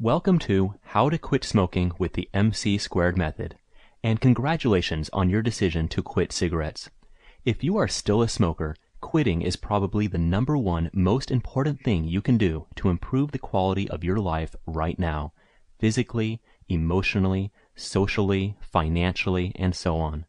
Welcome to How to Quit Smoking with the MC Squared Method, and congratulations on your decision to quit cigarettes. If you are still a smoker, quitting is probably the number one most important thing you can do to improve the quality of your life right now, physically, emotionally, socially, financially, and so on.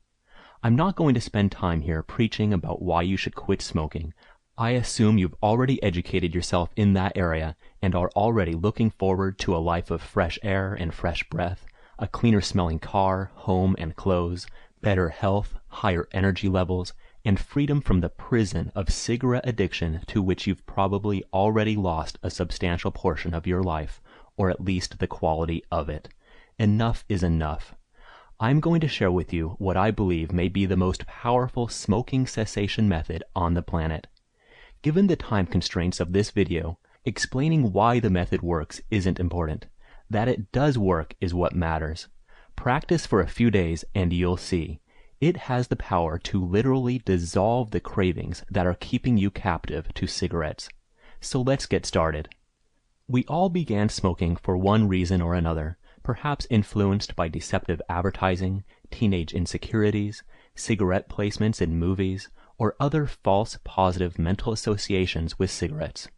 I'm not going to spend time here preaching about why you should quit smoking. I assume you've already educated yourself in that area and are already looking forward to a life of fresh air and fresh breath, a cleaner smelling car, home, and clothes, better health, higher energy levels, and freedom from the prison of cigarette addiction to which you've probably already lost a substantial portion of your life, or at least the quality of it. Enough is enough. I'm going to share with you what I believe may be the most powerful smoking cessation method on the planet. Given the time constraints of this video, explaining why the method works isn't important. That it does work is what matters. Practice for a few days and you'll see. It has the power to literally dissolve the cravings that are keeping you captive to cigarettes. So let's get started. We all began smoking for one reason or another, perhaps influenced by deceptive advertising, teenage insecurities, cigarette placements in movies, or other false positive mental associations with cigarettes.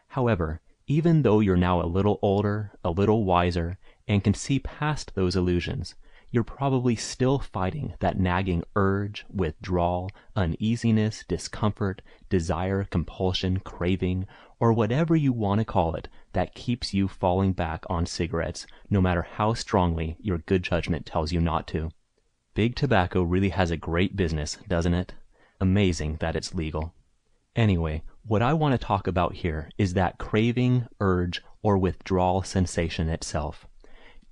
However, even though you're now a little older, a little wiser, and can see past those illusions, you're probably still fighting that nagging urge, withdrawal, uneasiness, discomfort, desire, compulsion, craving, or whatever you want to call it that keeps you falling back on cigarettes, no matter how strongly your good judgment tells you not to. Big tobacco really has a great business, doesn't it? Amazing that it's legal. Anyway, what I want to talk about here is that craving, urge, or withdrawal sensation itself.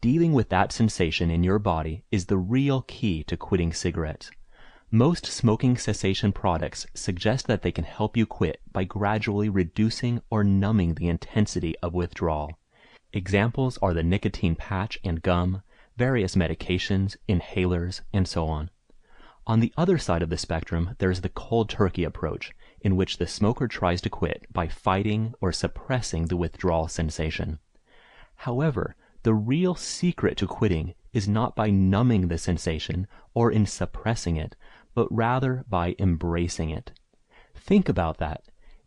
Dealing with that sensation in your body is the real key to quitting cigarettes. Most smoking cessation products suggest that they can help you quit by gradually reducing or numbing the intensity of withdrawal. Examples are the nicotine patch and gum, various medications, inhalers, and so on. On the other side of the spectrum, there's the cold turkey approach, in which the smoker tries to quit by fighting or suppressing the withdrawal sensation. However, the real secret to quitting is not by numbing the sensation or in suppressing it, but rather by embracing it. Think about that.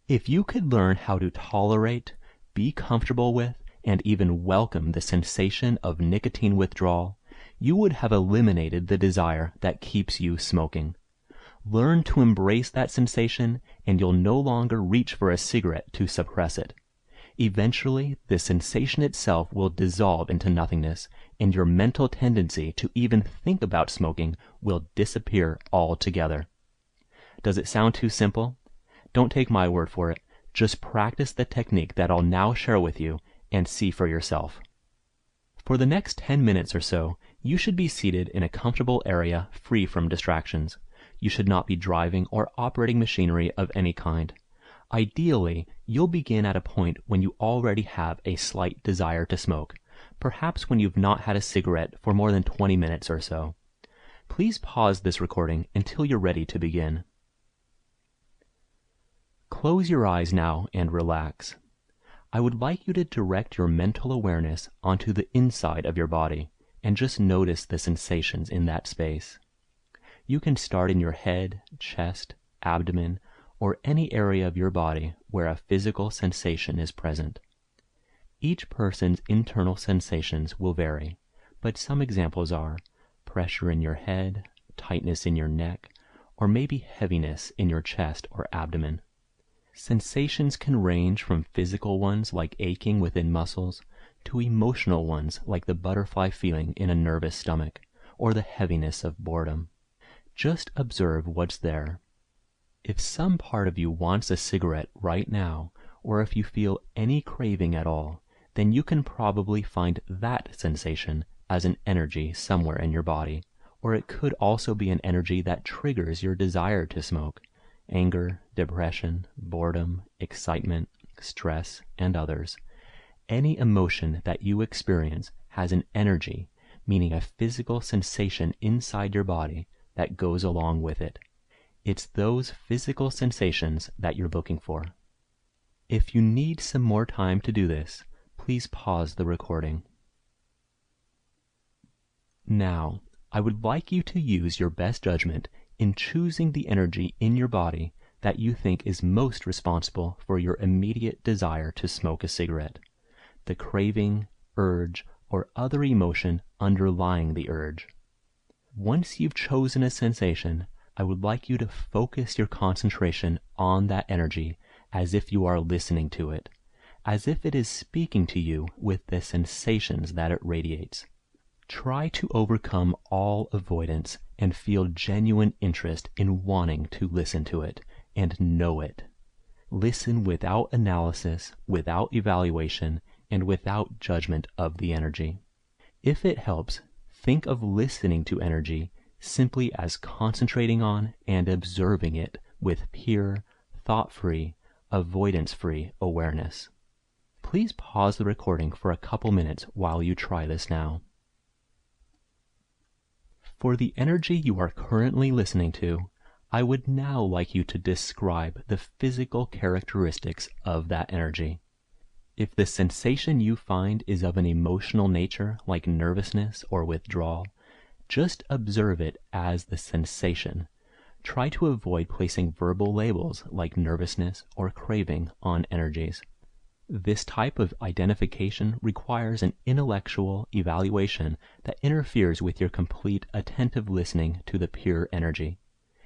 If you could learn how to tolerate, be comfortable with, and even welcome the sensation of nicotine withdrawal, you would have eliminated the desire that keeps you smoking. Learn to embrace that sensation, and you'll no longer reach for a cigarette to suppress it. Eventually, the sensation itself will dissolve into nothingness, and your mental tendency to even think about smoking will disappear altogether. Does it sound too simple? Don't take my word for it. Just practice the technique that I'll now share with you and see for yourself. For the next 10 minutes or so, you should be seated in a comfortable area free from distractions. You should not be driving or operating machinery of any kind. Ideally, you'll begin at a point when you already have a slight desire to smoke, perhaps when you've not had a cigarette for more than 20 minutes or so. Please pause this recording until you're ready to begin. Close your eyes now and relax. I would like you to direct your mental awareness onto the inside of your body and just notice the sensations in that space. You can start in your head, chest, abdomen, or any area of your body where a physical sensation is present. Each person's internal sensations will vary, but some examples are pressure in your head, tightness in your neck, or maybe heaviness in your chest or abdomen. Sensations can range from physical ones like aching within muscles to emotional ones like the butterfly feeling in a nervous stomach or the heaviness of boredom. Just observe what's there. If some part of you wants a cigarette right now, or if you feel any craving at all, then you can probably find that sensation as an energy somewhere in your body, or it could also be an energy that triggers your desire to smoke. Anger, depression, boredom, excitement, stress, and others. Any emotion that you experience has an energy, meaning a physical sensation inside your body that goes along with it. It's those physical sensations that you're looking for. If you need some more time to do this, Please pause the recording. Now, I would like you to use your best judgment in choosing the energy in your body that you think is most responsible for your immediate desire to smoke a cigarette, the craving, urge, or other emotion underlying the urge. Once you've chosen a sensation, I would like you to focus your concentration on that energy as if you are listening to it, as if it is speaking to you with the sensations that it radiates. Try to overcome all avoidance and feel genuine interest in wanting to listen to it and know it. Listen without analysis, without evaluation, and without judgment of the energy. If it helps, think of listening to energy simply as concentrating on and observing it with pure, thought-free, avoidance-free awareness. Please pause the recording for a couple minutes while you try this now. For the energy you are currently listening to, I would now like you to describe the physical characteristics of that energy. If the sensation you find is of an emotional nature, like nervousness or withdrawal, just observe it as the sensation. Try to avoid placing verbal labels like nervousness or craving on energies. This type of identification requires an intellectual evaluation that interferes with your complete attentive listening to the pure energy.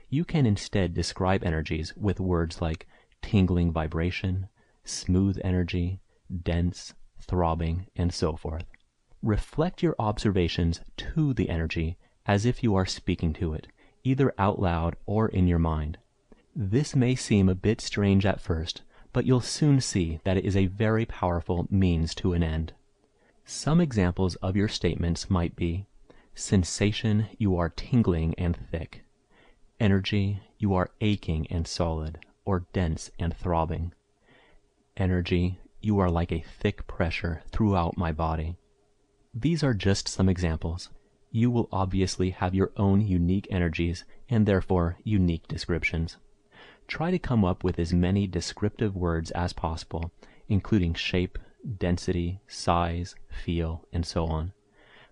You can instead describe energies with words like tingling vibration, smooth energy, dense, throbbing, and so forth. Reflect your observations to the energy as if you are speaking to it, either out loud or in your mind. This may seem a bit strange at first, but you'll soon see that it is a very powerful means to an end. Some examples of your statements might be: sensation, you are tingling and thick. Energy, you are aching and solid, or dense and throbbing. Energy, you are like a thick pressure throughout my body. These are just some examples. You will obviously have your own unique energies and therefore unique descriptions. Try to come up with as many descriptive words as possible, including shape, density, size, feel, and so on.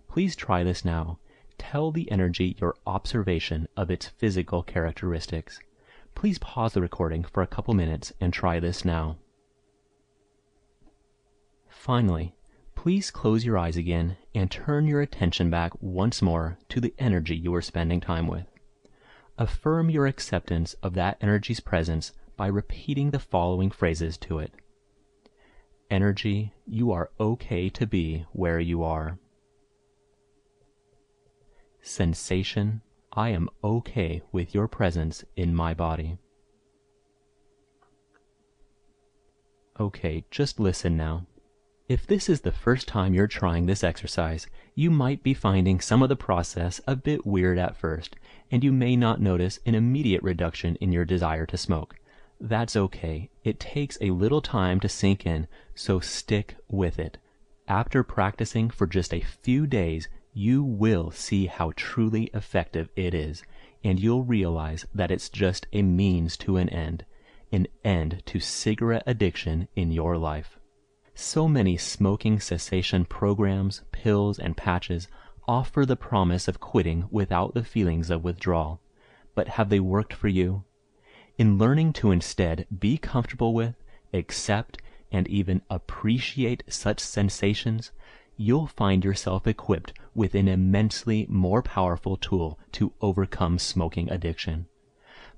Please try this now. Tell the energy your observation of its physical characteristics. Please pause the recording for a couple minutes and try this now. Finally, please close your eyes again and turn your attention back once more to the energy you are spending time with. Affirm your acceptance of that energy's presence by repeating the following phrases to it. Energy, you are okay to be where you are. Sensation, I am okay with your presence in my body. Okay, just listen now. If this is the first time you're trying this exercise, you might be finding some of the process a bit weird at first, and you may not notice an immediate reduction in your desire to smoke. That's okay. It takes a little time to sink in, so stick with it. After practicing for just a few days, you will see how truly effective it is, and you'll realize that it's just a means to an end to cigarette addiction in your life. So many smoking cessation programs, pills, and patches offer the promise of quitting without the feelings of withdrawal. But have they worked for you? In learning to instead be comfortable with, accept, and even appreciate such sensations, you'll find yourself equipped with an immensely more powerful tool to overcome smoking addiction.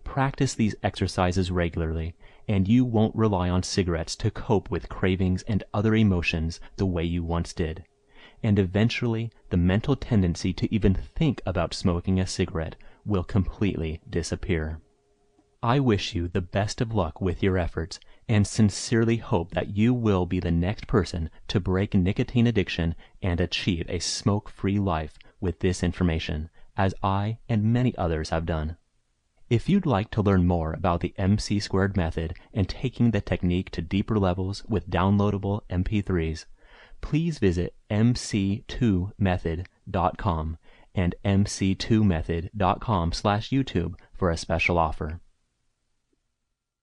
Practice these exercises regularly, and you won't rely on cigarettes to cope with cravings and other emotions the way you once did. And eventually, the mental tendency to even think about smoking a cigarette will completely disappear. I wish you the best of luck with your efforts, and sincerely hope that you will be the next person to break nicotine addiction and achieve a smoke-free life with this information, as I and many others have done. If you'd like to learn more about the MC² method and taking the technique to deeper levels with downloadable MP3s, please visit mc2method.com and mc2method.com/YouTube for a special offer.